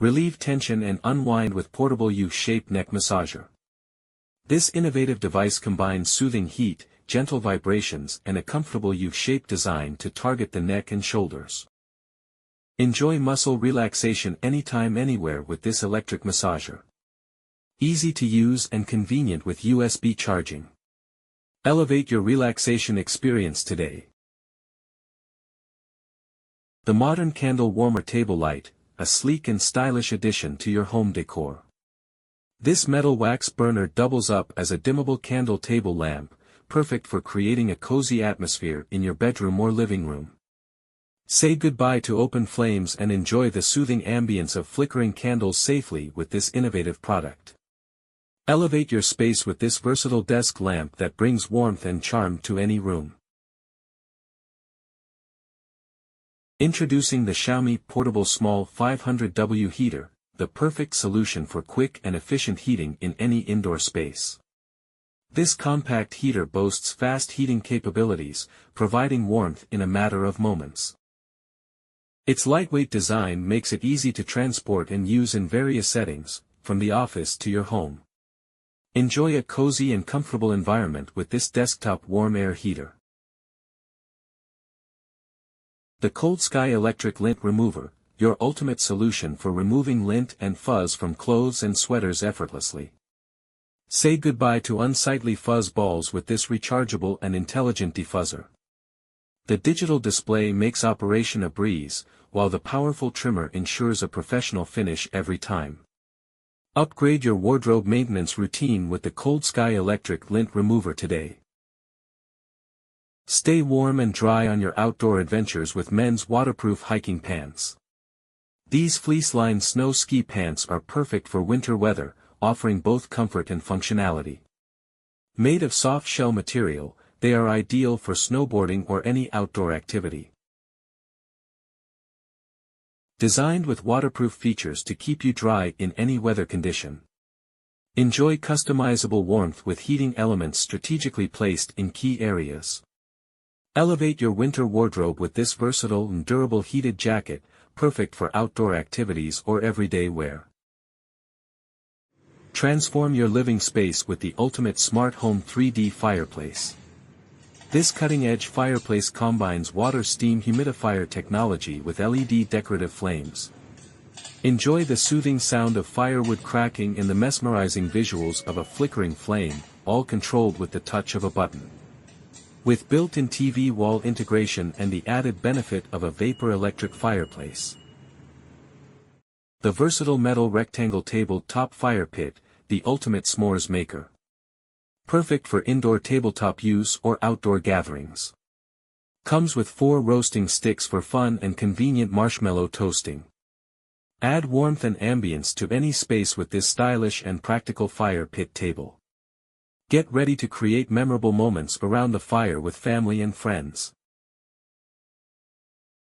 Relieve tension and unwind with portable U-shaped neck massager. This innovative device combines soothing heat, gentle vibrations and a comfortable U-shaped design to target the neck and shoulders. Enjoy muscle relaxation anytime anywhere with this electric massager. Easy to use and convenient with USB charging. Elevate your relaxation experience today. The modern candle warmer table light, a sleek and stylish addition to your home decor. This metal wax burner doubles up as a dimmable candle table lamp, perfect for creating a cozy atmosphere in your bedroom or living room. Say goodbye to open flames and enjoy the soothing ambience of flickering candles safely with this innovative product. Elevate your space with this versatile desk lamp that brings warmth and charm to any room. Introducing the Xiaomi Portable Small 500W Heater, the perfect solution for quick and efficient heating in any indoor space. This compact heater boasts fast heating capabilities, providing warmth in a matter of moments. Its lightweight design makes it easy to transport and use in various settings, from the office to your home. Enjoy a cozy and comfortable environment with this desktop warm air heater. The Cold Sky Electric Lint Remover, your ultimate solution for removing lint and fuzz from clothes and sweaters effortlessly. Say goodbye to unsightly fuzz balls with this rechargeable and intelligent defuzzer. The digital display makes operation a breeze, while the powerful trimmer ensures a professional finish every time. Upgrade your wardrobe maintenance routine with the Cold Sky Electric Lint Remover today. Stay warm and dry on your outdoor adventures with men's waterproof hiking pants. These fleece-lined snow ski pants are perfect for winter weather, offering both comfort and functionality. Made of soft shell material, they are ideal for snowboarding or any outdoor activity. Designed with waterproof features to keep you dry in any weather condition. Enjoy customizable warmth with heating elements strategically placed in key areas. Elevate your winter wardrobe with this versatile and durable heated jacket, perfect for outdoor activities or everyday wear. Transform your living space with the ultimate smart home 3D fireplace. This cutting-edge fireplace combines water steam humidifier technology with LED decorative flames. Enjoy the soothing sound of firewood cracking and the mesmerizing visuals of a flickering flame, all controlled with the touch of a button. With built-in TV wall integration and the added benefit of a vapor electric fireplace. The versatile metal rectangle tabletop fire pit, the ultimate s'mores maker. Perfect for indoor tabletop use or outdoor gatherings. Comes with 4 roasting sticks for fun and convenient marshmallow toasting. Add warmth and ambience to any space with this stylish and practical fire pit table. Get ready to create memorable moments around the fire with family and friends.